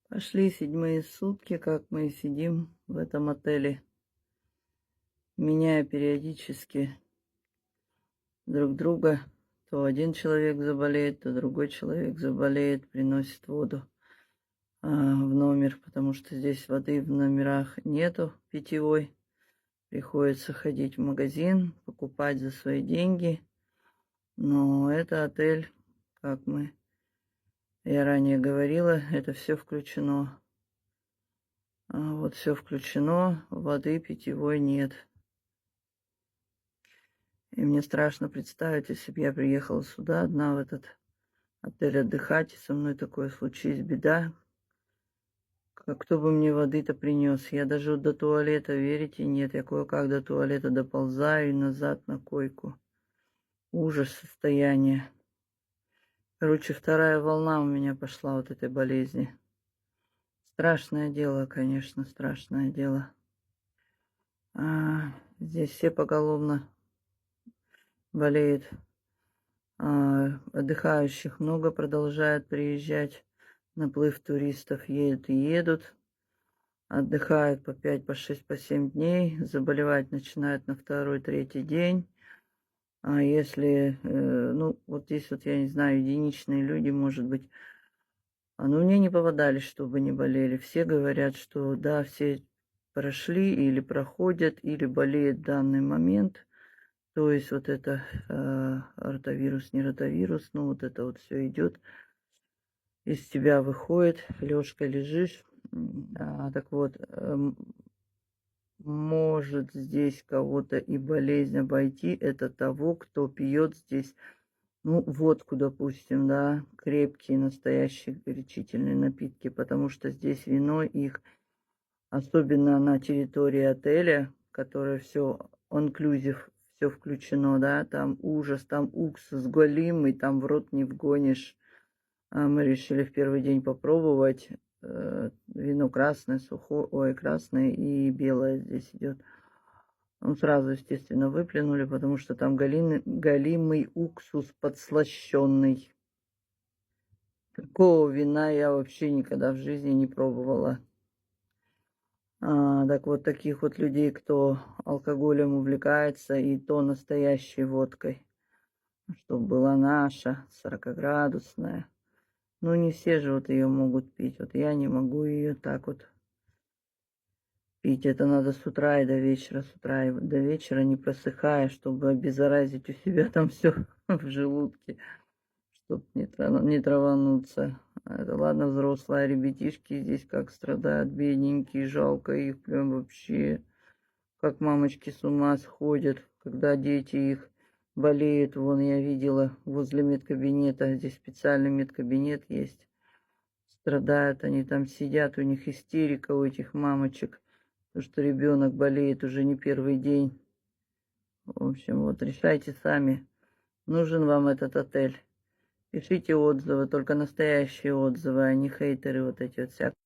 Пошли 7-е сутки, как мы сидим в этом отеле, меняя периодически друг друга. То один человек заболеет, то другой человек заболеет, приносит воду в номер, потому что здесь воды в номерах нету питьевой. Приходится ходить в магазин, покупать за свои деньги. Но это отель, как я ранее говорила, это все включено. Вот все включено, воды питьевой нет. И мне страшно представить, если бы я приехала сюда одна в этот отель отдыхать, и со мной такое случись, беда. Кто бы мне воды-то принес? Я даже вот до туалета, верите, нет. Я кое-как до туалета доползаю и назад на койку. Ужас состояния. Короче, вторая волна у меня пошла вот этой болезни. Страшное дело, конечно, страшное дело. Здесь все поголовно болеют. Отдыхающих много, продолжает приезжать. Наплыв туристов едут и едут. Отдыхают по 5, по 6, по 7 дней. Заболевать начинают на 2-й, 3-й день. А если, вот здесь вот, я не знаю, единичные люди, может быть, мне не попадались, чтобы не болели. Все говорят, что да, все прошли или проходят, или болеют в данный момент. То есть вот это ротавирус, не ротавирус, вот это вот все идет, из тебя выходит, лёжкой лежишь. Так вот, может здесь кого-то и болезнь обойти, это того, кто пьет здесь, водку, допустим, да, крепкие, настоящие горячительные напитки, потому что здесь вино их, особенно на территории отеля, которое все inclusive, все включено, да, там ужас, там уксус голимый, там в рот не вгонишь. Мы решили в первый день попробовать. Вино красное, сухое, красное и белое здесь идет. Сразу, естественно, выплюнули, потому что там голимый уксус подслащенный. Такого вина я вообще никогда в жизни не пробовала. Так вот, таких вот людей, кто алкоголем увлекается, и то настоящей водкой, чтобы была наша, 40-градусная. Не все же вот ее могут пить. Вот я не могу ее так вот пить. Это надо с утра и до вечера, с утра и до вечера, не просыхая, чтобы обеззаразить у себя там все в желудке, чтобы не травануться. Это ладно, взрослые, а ребятишки здесь как страдают, бедненькие, жалко их прям вообще. Как мамочки с ума сходят, когда дети их болеют. Вон я видела возле медкабинета, здесь специальный медкабинет есть. Страдают они там, сидят, у них истерика у этих мамочек, потому что ребенок болеет уже не первый день. В общем, вот решайте сами, нужен вам этот отель. Пишите отзывы, только настоящие отзывы, а не хейтеры вот эти вот всякие.